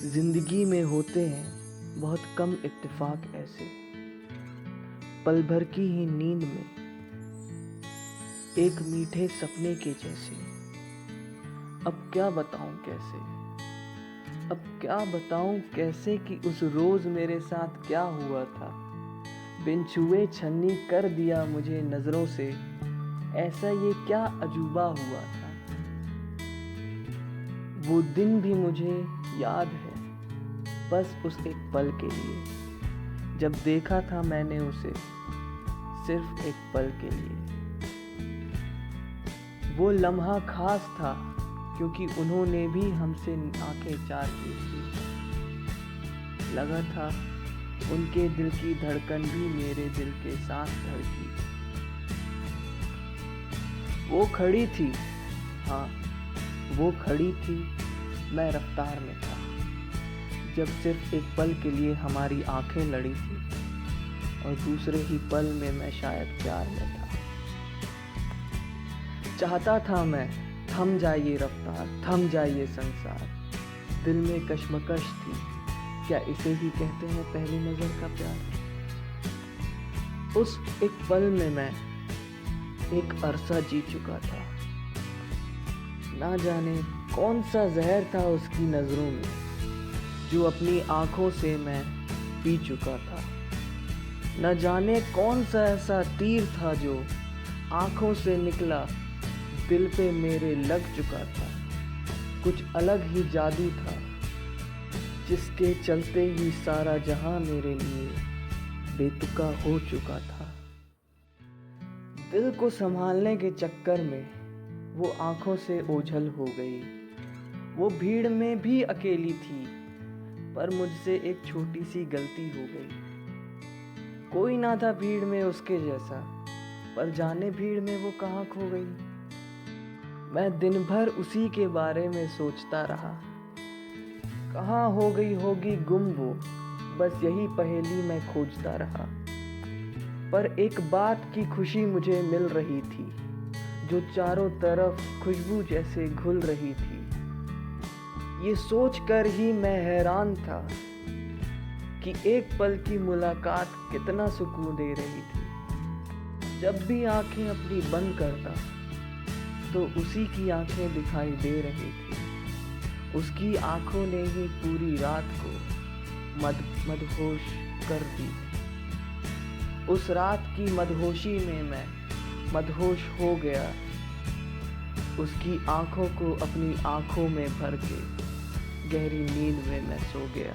जिंदगी में होते हैं बहुत कम इत्तेफाक ऐसे, पल भर की ही नींद में एक मीठे सपने के जैसे। अब क्या बताऊं कैसे, अब क्या बताऊं कैसे कि उस रोज मेरे साथ क्या हुआ था। बिन छुए छन्नी कर दिया मुझे नजरों से, ऐसा ये क्या अजूबा हुआ था। वो दिन भी मुझे याद है, बस उस एक पल के लिए, जब देखा था मैंने उसे सिर्फ एक पल के लिए। वो लम्हा खास था क्योंकि उन्होंने भी हमसे आंखें चार की थी। लगा था उनके दिल की धड़कन भी मेरे दिल के साथ धड़की। वो खड़ी थी, हाँ वो खड़ी थी, मैं रफ्तार में था, जब सिर्फ एक पल के लिए हमारी आंखें लड़ी थी और दूसरे ही पल में मैं शायद प्यार में था। चाहता था मैं थम जाए ये रफ्तार, थम जाए ये संसार। दिल में कश्मकश थी, क्या इसे ही कहते हैं पहली नजर का प्यार। उस एक पल में मैं एक अरसा जी चुका था। ना जाने कौन सा जहर था उसकी नजरों में, जो अपनी आंखों से मैं पी चुका था। न जाने कौन सा ऐसा तीर था जो आंखों से निकला दिल पे मेरे लग चुका था। कुछ अलग ही जादू था जिसके चलते ही सारा जहां मेरे लिए बेतुका हो चुका था। दिल को संभालने के चक्कर में वो आंखों से ओझल हो गई। वो भीड़ में भी अकेली थी, पर मुझसे एक छोटी सी गलती हो गई। कोई ना था भीड़ में उसके जैसा, पर जाने भीड़ में वो कहाँ खो गई। मैं दिन भर उसी के बारे में सोचता रहा, कहाँ हो गई होगी गुम वो, बस यही पहेली मैं खोजता रहा। पर एक बात की खुशी मुझे मिल रही थी, जो चारों तरफ खुशबू जैसे घुल रही थी। ये सोच कर ही मैं हैरान था कि एक पल की मुलाकात कितना सुकून दे रही थी। जब भी आंखें अपनी बंद करता तो उसी की आंखें दिखाई दे रही थी। उसकी आंखों ने ही पूरी रात को मदहोश कर दी। उस रात की मदहोशी में मैं मदहोश हो गया। उसकी आंखों को अपनी आंखों में भर के गहरी नींद में मैं सो गया।